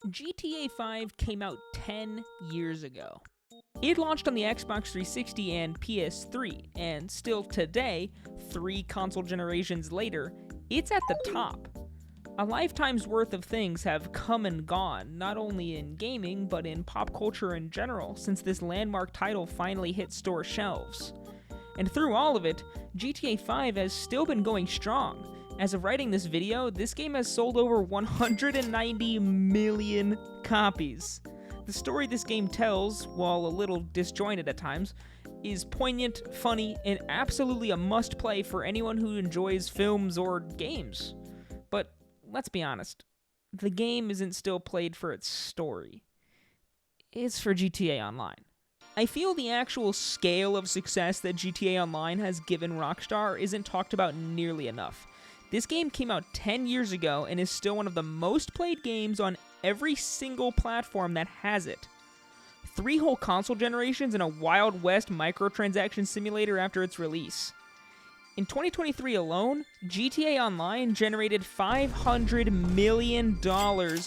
GTA 5 came out 10 years ago. It launched on the Xbox 360 and PS3, and still today, 3 console generations later, it's at the top. A lifetime's worth of things have come and gone, not only in gaming, but in pop culture in general, since this landmark title finally hit store shelves. And through all of it, GTA 5 has still been going strong. As of writing this video, this game has sold over 190 million copies. The story this game tells, while a little disjointed at times, is poignant, funny, and absolutely a must-play for anyone who enjoys films or games. But let's be honest, the game isn't still played for its story. It's for GTA Online. I feel the actual scale of success that GTA Online has given Rockstar isn't talked about nearly enough. This game came out 10 years ago and is still one of the most played games on every single platform that has it. 3 whole console generations and a Wild West microtransaction simulator after its release. In 2023 alone, GTA Online generated $500 million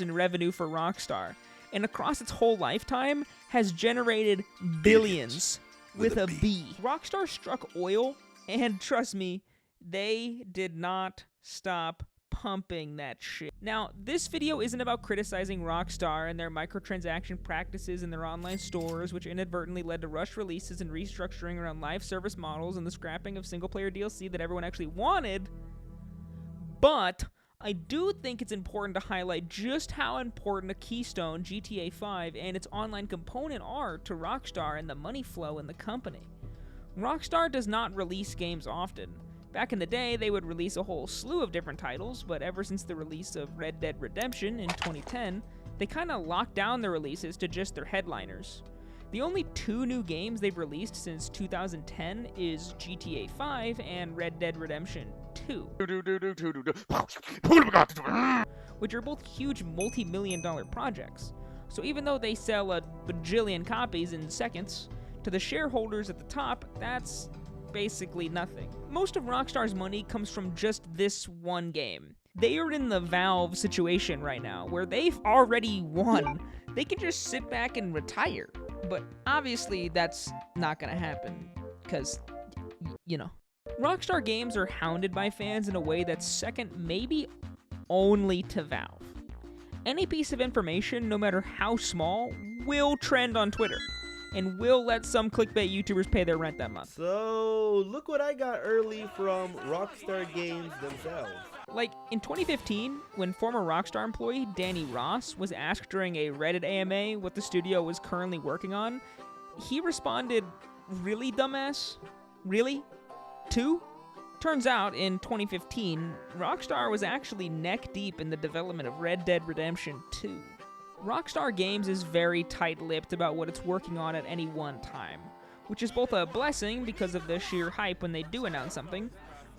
in revenue for Rockstar, and across its whole lifetime has generated billions with a B. Rockstar struck oil, and trust me, they did not stop pumping that shit. Now, this video isn't about criticizing Rockstar and their microtransaction practices in their online stores, which inadvertently led to rushed releases and restructuring around live service models and the scrapping of single-player DLC that everyone actually wanted. But I do think it's important to highlight just how important a keystone GTA 5 and its online component are to Rockstar and the money flow in the company. Rockstar does not release games often. Back in the day, they would release a whole slew of different titles, but ever since the release of Red Dead Redemption in 2010, they kinda locked down their releases to just their headliners. The only 2 new games they've released since 2010 is GTA 5 and Red Dead Redemption 2, which are both huge multi-million-dollar projects. So even though they sell a bajillion copies in seconds, to the shareholders at the top, that's basically nothing. Most of Rockstar's money comes from just this one game. They are in the Valve situation right now, where they've already won. They can just sit back and retire. But obviously that's not gonna happen, because, you know. Rockstar games are hounded by fans in a way that's second maybe only to Valve. Any piece of information, no matter how small, will trend on Twitter, and will let some clickbait YouTubers pay their rent that month. So, look what I got early from Rockstar Games themselves. Like, in 2015, when former Rockstar employee Danny Ross was asked during a Reddit AMA what the studio was currently working on, he responded, "Really, dumbass? Really? 2? Turns out, in 2015, Rockstar was actually neck-deep in the development of Red Dead Redemption 2. Rockstar Games is very tight-lipped about what it's working on at any one time, which is both a blessing because of the sheer hype when they do announce something,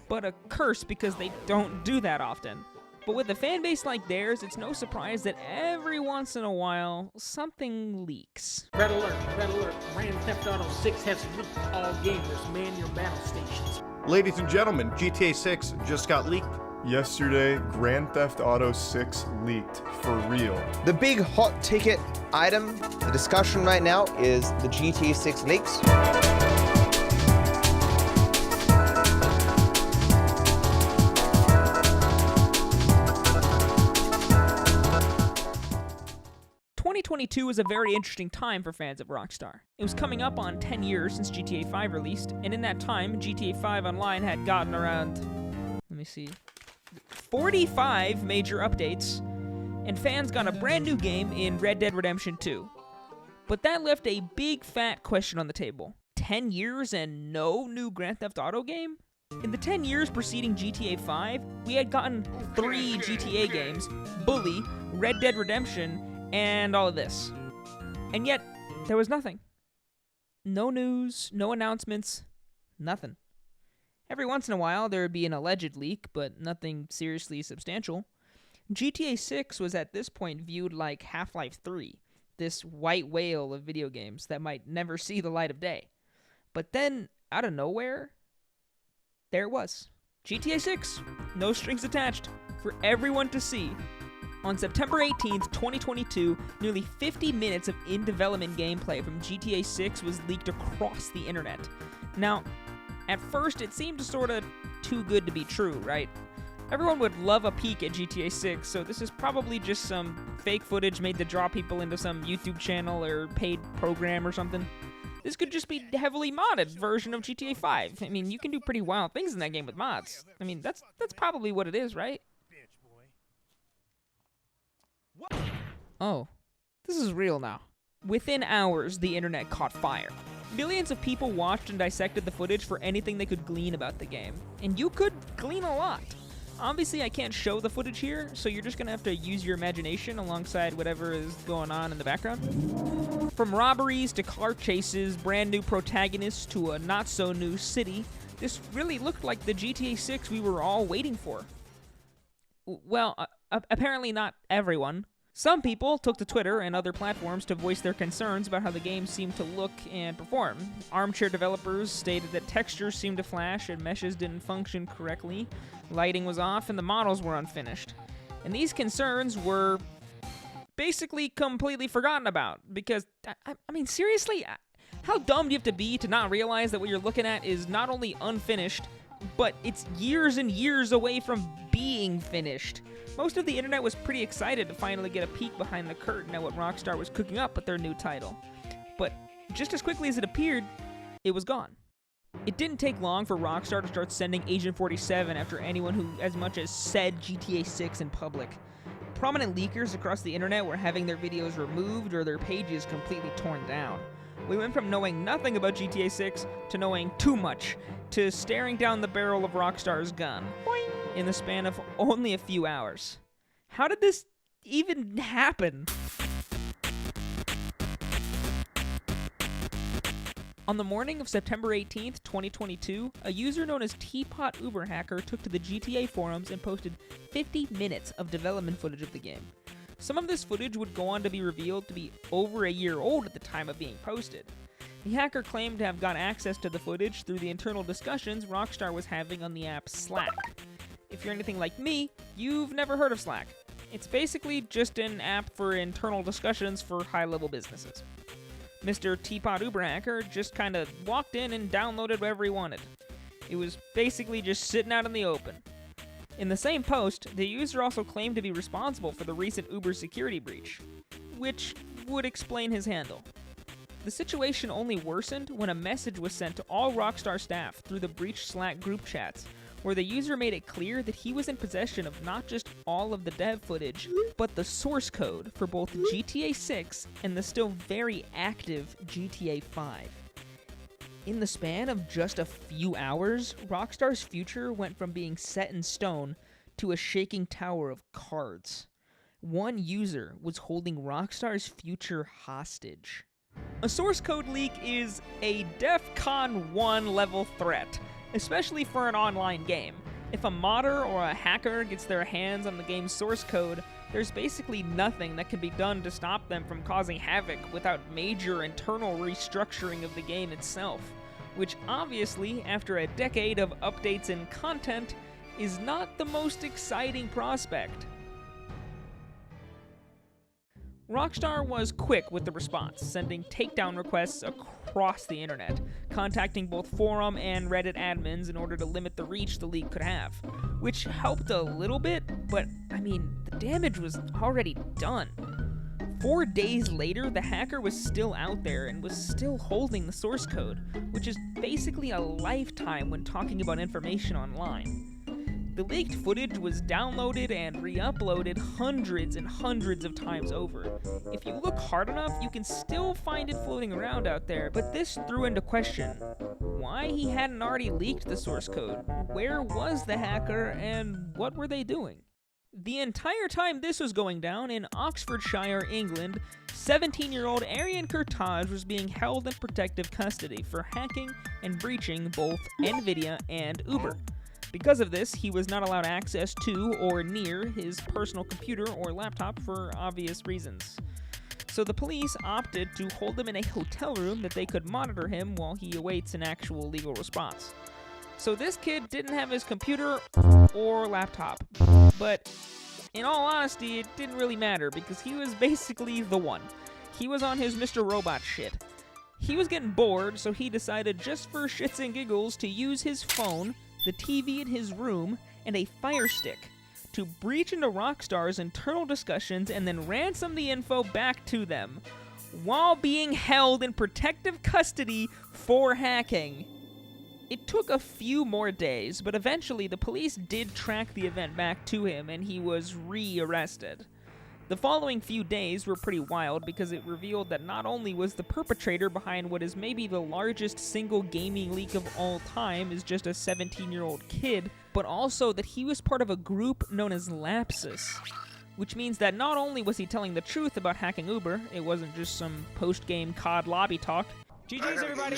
but a curse because they don't do that often. But with a fan base like theirs, it's no surprise that every once in a while, something leaks. Red alert, Grand Theft Auto 6 has leaked. All gamers, man your battle stations. Ladies and gentlemen, GTA 6 just got leaked. Yesterday, Grand Theft Auto 6 leaked, for real. The big hot ticket item, the discussion right now is the GTA 6 leaks. '22 was a very interesting time for fans of Rockstar. It was coming up on 10 years since GTA 5 released, and in that time, GTA 5 Online had gotten around, 45 major updates, and fans got a brand new game in Red Dead Redemption 2. But that left a big fat question on the table. 10 years and no new Grand Theft Auto game? In the 10 years preceding GTA 5, we had gotten 3 GTA games, Bully, Red Dead Redemption, and all of this. And yet, there was nothing. No news, no announcements, nothing. Every once in a while, there would be an alleged leak, but nothing seriously substantial. GTA 6 was at this point viewed like Half-Life 3, this white whale of video games that might never see the light of day. But then, out of nowhere, there it was. GTA 6, no strings attached, for everyone to see On September 18th, 2022, nearly 50 minutes of in-development gameplay from GTA 6 was leaked across the internet. Now, at first it seemed sorta too good to be true, right? Everyone would love a peek at GTA 6, so this is probably just some fake footage made to draw people into some YouTube channel or paid program or something. This could just be a heavily modded version of GTA 5. I mean, you can do pretty wild things in that game with mods. I mean, that's probably what it is, right? Oh, this is real now. Within hours, the internet caught fire. Millions of people watched and dissected the footage for anything they could glean about the game. And you could glean a lot. Obviously, I can't show the footage here, so you're just gonna have to use your imagination alongside whatever is going on in the background. From robberies to car chases, brand new protagonists to a not-so-new city, this really looked like the GTA 6 we were all waiting for. Well, apparently not everyone. Some people took to Twitter and other platforms to voice their concerns about how the game seemed to look and perform. Armchair developers stated that textures seemed to flash and meshes didn't function correctly, lighting was off, and the models were unfinished. And these concerns were basically completely forgotten about, because, I mean, seriously? How dumb do you have to be to not realize that what you're looking at is not only unfinished, but it's years and years away from being finished? Most of the internet was pretty excited to finally get a peek behind the curtain at what Rockstar was cooking up with their new title. But just as quickly as it appeared, it was gone. It didn't take long for Rockstar to start sending Agent 47 after anyone who as much as said GTA 6 in public. Prominent leakers across the internet were having their videos removed or their pages completely torn down. We went from knowing nothing about GTA 6 to knowing too much, to staring down the barrel of Rockstar's gun in the span of only a few hours. How did this even happen? On the morning of September 18th, 2022, a user known as Teapot Uber Hacker took to the GTA forums and posted 50 minutes of development footage of the game. Some of this footage would go on to be revealed to be over a year old at the time of being posted. The hacker claimed to have got access to the footage through the internal discussions Rockstar was having on the app Slack. If you're anything like me, you've never heard of Slack. It's basically just an app for internal discussions for high-level businesses. Mr. Teapot Uber Hacker just kind of walked in and downloaded whatever he wanted. It was basically just sitting out in the open. In the same post, the user also claimed to be responsible for the recent Uber security breach, which would explain his handle. The situation only worsened when a message was sent to all Rockstar staff through the breached Slack group chats, where the user made it clear that he was in possession of not just all of the dev footage, but the source code for both GTA 6 and the still very active GTA 5. In the span of just a few hours, Rockstar's future went from being set in stone to a shaking tower of cards. One user was holding Rockstar's future hostage. A source code leak is a DEFCON 1 level threat, especially for an online game. If a modder or a hacker gets their hands on the game's source code, there's basically nothing that can be done to stop them from causing havoc without major internal restructuring of the game itself, which obviously, after a decade of updates and content, is not the most exciting prospect. Rockstar was quick with the response, sending takedown requests across the internet, contacting both forum and Reddit admins in order to limit the reach the leak could have, which helped a little bit, but, I mean, the damage was already done. 4 days later, the hacker was still out there and was still holding the source code, which is basically a lifetime when talking about information online. The leaked footage was downloaded and re-uploaded hundreds and hundreds of times over. If you look hard enough, you can still find it floating around out there, but this threw into question why he hadn't already leaked the source code, where was the hacker, and what were they doing? The entire time this was going down in Oxfordshire, England, 17-year-old Arian Kurtaj was being held in protective custody for hacking and breaching both Nvidia and Uber. Because of this, he was not allowed access to or near his personal computer or laptop for obvious reasons. So the police opted to hold him in a hotel room that they could monitor him while he awaits an actual legal response. So this kid didn't have his computer or laptop, but In all honesty, it didn't really matter because he was basically the one. He was on his Mr. Robot shit. He was getting bored, so he decided just for shits and giggles to use his phone, the TV in his room, and a Fire Stick to breach into Rockstar's internal discussions and then ransom the info back to them, while being held in protective custody for hacking. It took a few more days, but eventually the police did track the event back to him and he was re-arrested. The following few days were pretty wild because it revealed that not only was the perpetrator behind what is maybe the largest single gaming leak of all time is just a 17-year-old kid, but also that he was part of a group known as Lapsus. Which means that not only was he telling the truth about hacking Uber, it wasn't just some post-game COD lobby talk. GG's, everybody!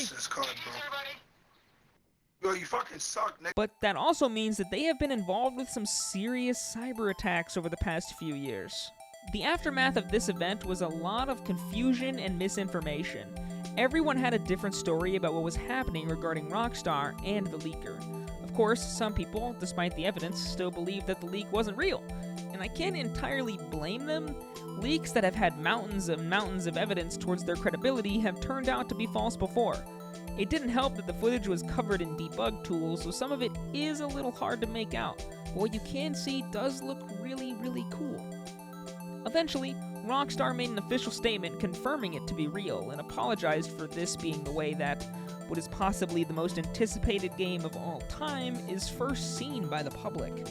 Yo, you fucking suck, nigga. But that also means that they have been involved with some serious cyber attacks over the past few years. The aftermath of this event was a lot of confusion and misinformation. Everyone had a different story about what was happening regarding Rockstar and the leaker. Of course, some people, despite the evidence, still believe that the leak wasn't real. And I can't entirely blame them. Leaks that have had mountains and mountains of evidence towards their credibility have turned out to be false before. It didn't help that the footage was covered in debug tools, so some of it is a little hard to make out, but what you can see does look really, really cool. Eventually, Rockstar made an official statement confirming it to be real and apologized for this being the way that what is possibly the most anticipated game of all time is first seen by the public.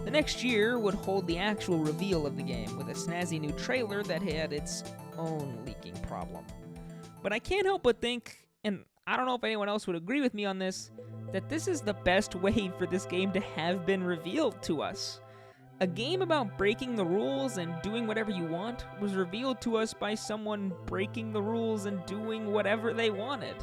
The next year would hold the actual reveal of the game with a snazzy new trailer that had its own leaking problem. But I can't help but think, and I don't know if anyone else would agree with me on this, that this is the best way for this game to have been revealed to us. A game about breaking the rules and doing whatever you want was revealed to us by someone breaking the rules and doing whatever they wanted.